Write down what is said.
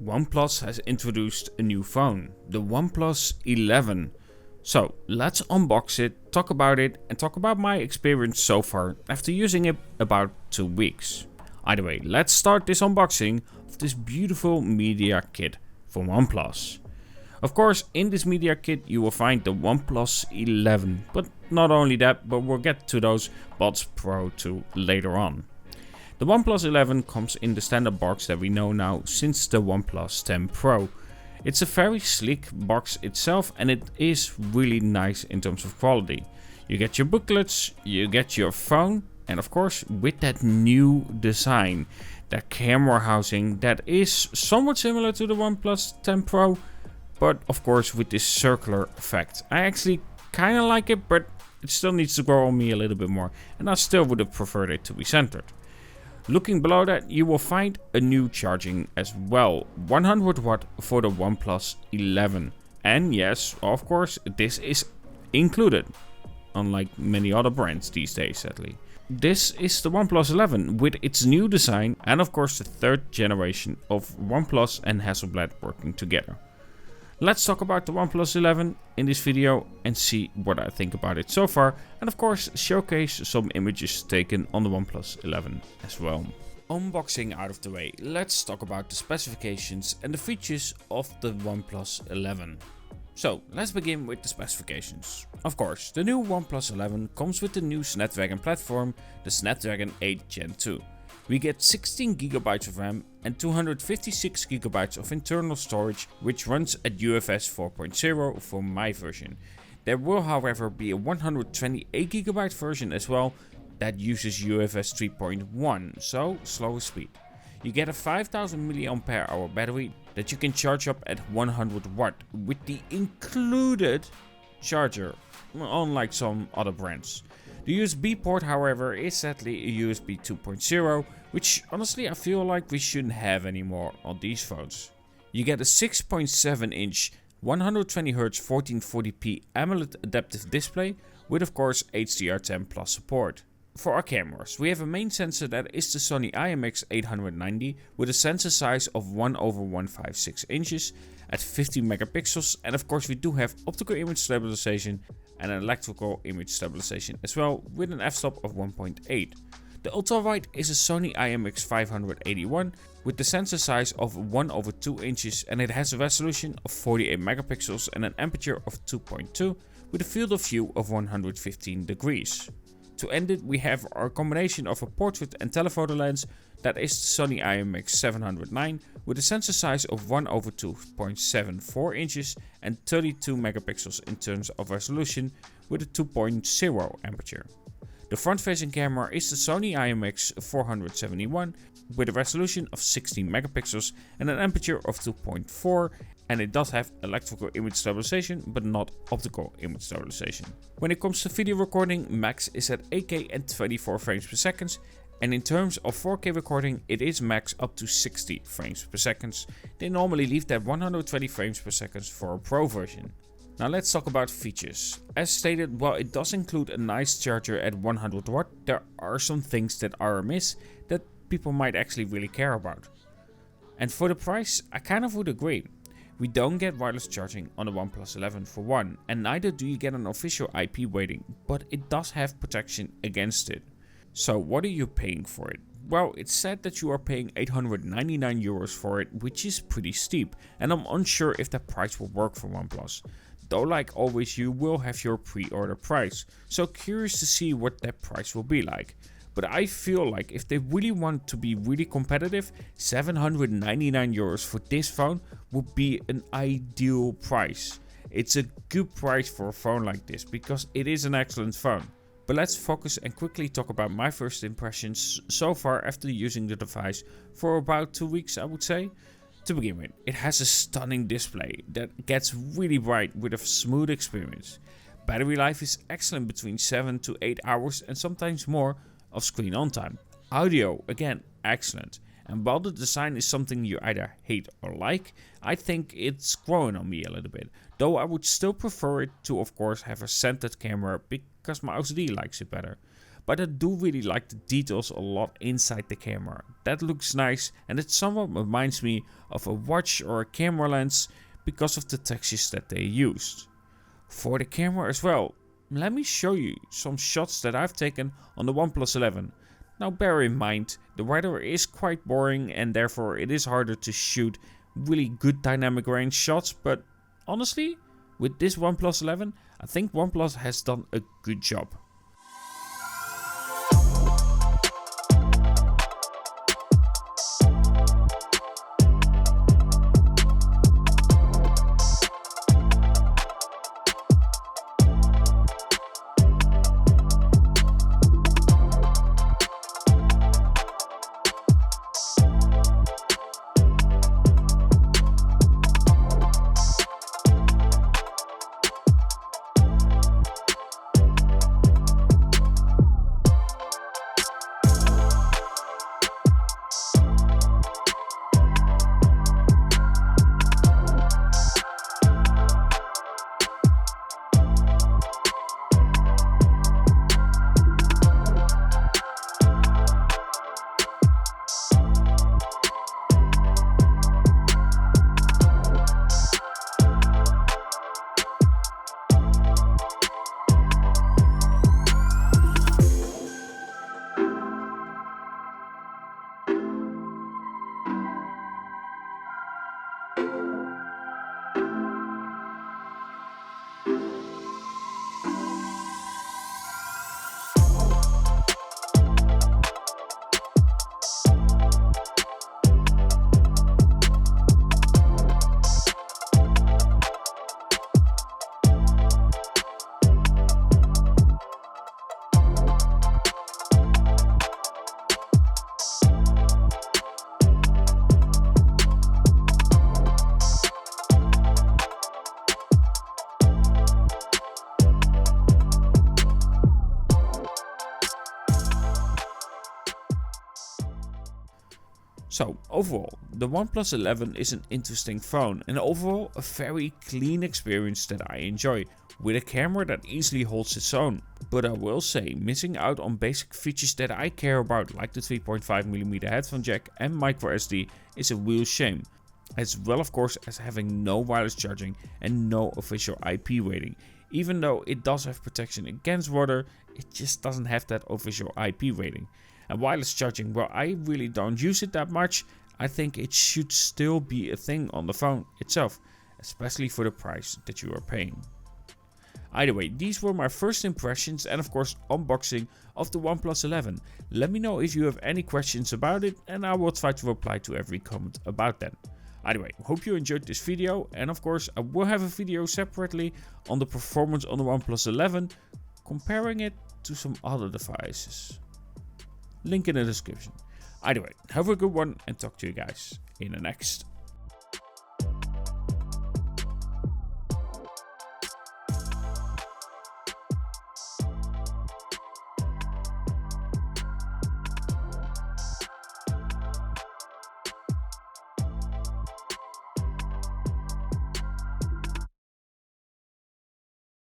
OnePlus has introduced a new phone, the OnePlus 11. So let's unbox it, talk about it, and talk about my experience so far after using it about 2 weeks. Either way, let's start this unboxing of this beautiful media kit from OnePlus. Of course, in this media kit you will find the OnePlus 11, but not only that, but we'll get to those Buds Pro 2 later on. The OnePlus 11 comes in the standard box that we know now since the OnePlus 10 Pro. It's a very sleek box itself and it is really nice in terms of quality. You get your booklets, you get your phone, and of course with that new design, that camera housing that is somewhat similar to the OnePlus 10 Pro, but of course with this circular effect. I actually kind of like it, but it still needs to grow on me a little bit more, and I still would have preferred it to be centered. Looking below that, you will find a new charging as well, 100 watt for the OnePlus 11. And yes, of course, this is included, unlike many other brands these days sadly. This is the OnePlus 11 with its new design and of course the third generation of OnePlus and Hasselblad working together. Let's talk about the OnePlus 11 in this video and see what I think about it so far, and of course showcase some images taken on the OnePlus 11 as well. Unboxing out of the way, let's talk about the specifications and the features of the OnePlus 11. So let's begin with the specifications. Of course, the new OnePlus 11 comes with the new Snapdragon platform, the Snapdragon 8 Gen 2. We get 16GB of RAM and 256GB of internal storage, which runs at UFS 4.0 for my version. There will however be a 128GB version as well that uses UFS 3.1, so slower speed. You get a 5000 mAh battery that you can charge up at 100 watt with the included charger, unlike some other brands. The USB port however is sadly a USB 2.0, which honestly I feel like we shouldn't have anymore on these phones. You get a 6.7 inch 120Hz 1440p AMOLED adaptive display with of course HDR10 plus support. For our cameras, we have a main sensor that is the Sony IMX890 with a sensor size of 1/156 inches at 50 megapixels, and of course we do have optical image stabilization and an electrical image stabilization as well with an f-stop of 1.8. The ultra-wide is a Sony IMX581 with the sensor size of 1/2 inches, and it has a resolution of 48 megapixels and an aperture of 2.2 with a field of view of 115 degrees. To end it, we have our combination of a portrait and telephoto lens that is the Sony IMX709 with a sensor size of 1/2.74 inches and 32 megapixels in terms of resolution with a 2.0 aperture. The front-facing camera is the Sony IMX471 with a resolution of 16 megapixels and an aperture of 2.4, and it does have electrical image stabilization but not optical image stabilization. When it comes to video recording, max is at 8K and 24 frames per second, and in terms of 4K recording it is max up to 60 frames per second. They normally leave that 120 frames per second for a Pro version. Now let's talk about features. As stated, while it does include a nice charger at 100 watt, there are some things that are amiss that people might actually really care about. And for the price, I kind of would agree. We don't get wireless charging on the OnePlus 11 for one, and neither do you get an official IP rating, but it does have protection against it. So what are you paying for it? Well, it's said that you are paying 899 euros for it, which is pretty steep, and I'm unsure if that price will work for OnePlus. Though like always you will have your pre-order price, so curious to see what that price will be like. But I feel like if they really want to be really competitive, 799 euros for this phone would be an ideal price. It's a good price for a phone like this because it is an excellent phone. But let's focus and quickly talk about my first impressions so far after using the device for about 2 weeks, I would say. To begin with, it has a stunning display that gets really bright with a smooth experience. Battery life is excellent between 7 to 8 hours and sometimes more of screen on time. Audio, again, excellent. And while the design is something you either hate or like, I think it's growing on me a little bit. Though I would still prefer it to of course have a centered camera because my OCD likes it better. but I do really like the details a lot inside the camera. That looks nice, and it somewhat reminds me of a watch or a camera lens because of the textures that they used. For the camera as well, let me show you some shots that I've taken on the OnePlus 11. Now bear in mind, the weather is quite boring and therefore it is harder to shoot really good dynamic range shots, but honestly, with this OnePlus 11, I think OnePlus has done a good job. So overall, the OnePlus 11 is an interesting phone and overall a very clean experience that I enjoy, with a camera that easily holds its own. But I will say, missing out on basic features that I care about, like the 3.5mm headphone jack and micro SD, is a real shame. As well, of course, as having no wireless charging and no official IP rating. Even though it does have protection against water, it just doesn't have that official IP rating. And wireless charging, well, I really don't use it that much. I think it should still be a thing on the phone itself, especially for the price that you are paying. Either way, these were my first impressions and of course unboxing of the OnePlus 11. Let me know if you have any questions about it and I will try to reply to every comment about that. Either way, hope you enjoyed this video, and of course I will have a video separately on the performance on the OnePlus 11, comparing it to some other devices. Link in the description. Either way, have a good one and talk to you guys in the next